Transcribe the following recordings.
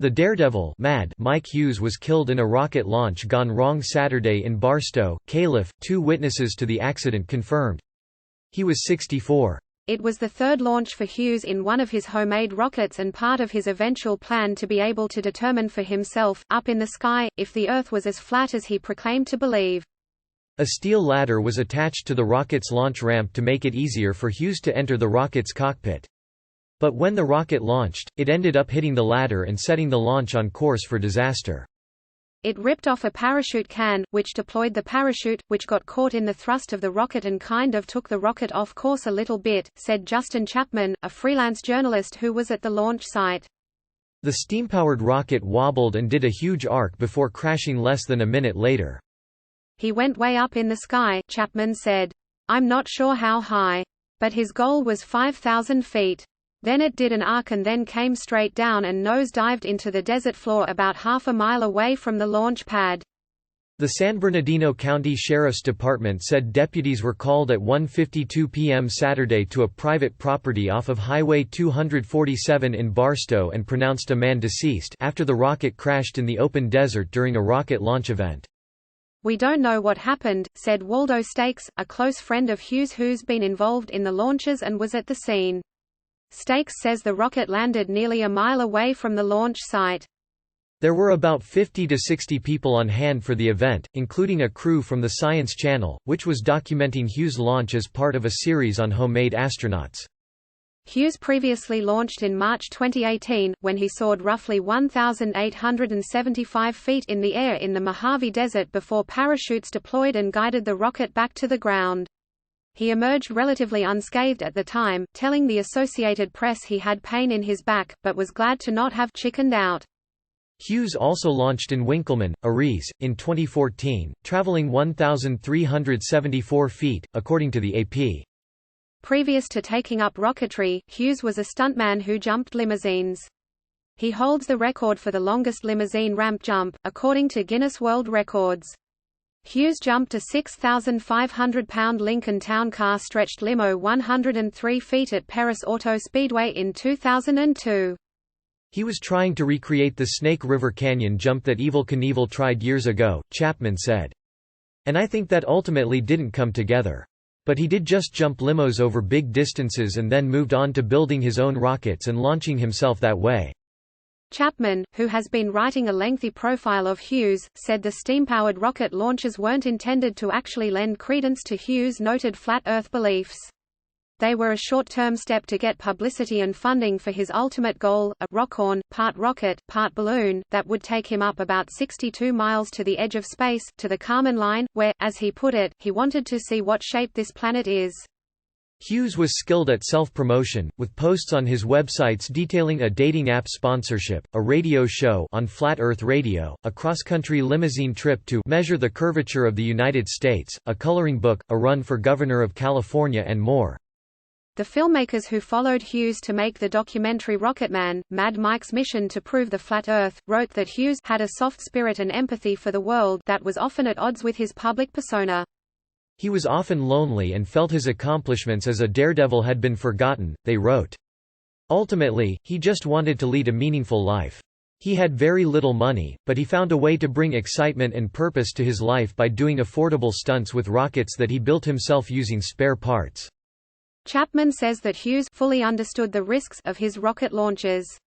The Daredevil Mad Mike Hughes was killed in a rocket launch gone wrong Saturday in Barstow, Calif. 2 witnesses to the accident confirmed. He was 64. It was the third launch for Hughes in one of his homemade rockets and part of his eventual plan to be able to determine for himself, up in the sky, if the Earth was as flat as he proclaimed to believe. A steel ladder was attached to the rocket's launch ramp to make it easier for Hughes to enter the rocket's cockpit. But when the rocket launched, it ended up hitting the ladder and setting the launch on course for disaster. It ripped off a parachute can, which deployed the parachute, which got caught in the thrust of the rocket and kind of took the rocket off course a little bit, said Justin Chapman, a freelance journalist who was at the launch site. The steam-powered rocket wobbled and did a huge arc before crashing less than a minute later. He went way up in the sky, Chapman said. I'm not sure how high. But his goal was 5,000 feet. Then it did an arc and then came straight down and nose-dived into the desert floor about half a mile away from the launch pad. The San Bernardino County Sheriff's Department said deputies were called at 1:52 p.m. Saturday to a private property off of Highway 247 in Barstow and pronounced a man deceased after the rocket crashed in the open desert during a rocket launch event. We don't know what happened, said Waldo Stakes, a close friend of Hughes who's been involved in the launches and was at the scene. Stakes says the rocket landed nearly a mile away from the launch site. There were about 50 to 60 people on hand for the event, including a crew from the Science Channel, which was documenting Hughes' launch as part of a series on homemade astronauts. Hughes previously launched in March 2018, when he soared roughly 1,875 feet in the air in the Mojave Desert before parachutes deployed and guided the rocket back to the ground. He emerged relatively unscathed at the time, telling the Associated Press he had pain in his back, but was glad to not have chickened out. Hughes also launched in Winkleman, Aries, in 2014, traveling 1,374 feet, according to the AP. Previous to taking up rocketry, Hughes was a stuntman who jumped limousines. He holds the record for the longest limousine ramp jump, according to Guinness World Records. Hughes jumped a 6,500-pound Lincoln Town Car stretched limo 103 feet at Perris Auto Speedway in 2002. He was trying to recreate the Snake River Canyon jump that Evel Knievel tried years ago, Chapman said. And I think that ultimately didn't come together. But he did just jump limos over big distances and then moved on to building his own rockets and launching himself that way. Chapman, who has been writing a lengthy profile of Hughes, said the steam-powered rocket launches weren't intended to actually lend credence to Hughes' noted flat Earth beliefs. They were a short-term step to get publicity and funding for his ultimate goal, a rockhorn, part rocket, part balloon, that would take him up about 62 miles to the edge of space, to the Kármán line, where, as he put it, he wanted to see what shape this planet is. Hughes was skilled at self-promotion, with posts on his websites detailing a dating app sponsorship, a radio show on Flat Earth Radio, a cross-country limousine trip to measure the curvature of the United States, a coloring book, a run for governor of California and more. The filmmakers who followed Hughes to make the documentary Rocketman, Mad Mike's Mission to Prove the Flat Earth, wrote that Hughes had a soft spirit and empathy for the world that was often at odds with his public persona. He was often lonely and felt his accomplishments as a daredevil had been forgotten, they wrote. Ultimately, he just wanted to lead a meaningful life. He had very little money, but he found a way to bring excitement and purpose to his life by doing affordable stunts with rockets that he built himself using spare parts. Chapman says that Hughes fully understood the risks of his rocket launches.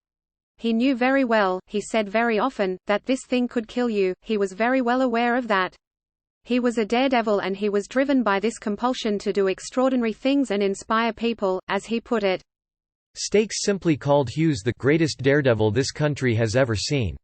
He knew very well, he said very often, that this thing could kill you. He was very well aware of that. He was a daredevil and he was driven by this compulsion to do extraordinary things and inspire people, as he put it. Stakes simply called Hughes the greatest daredevil this country has ever seen.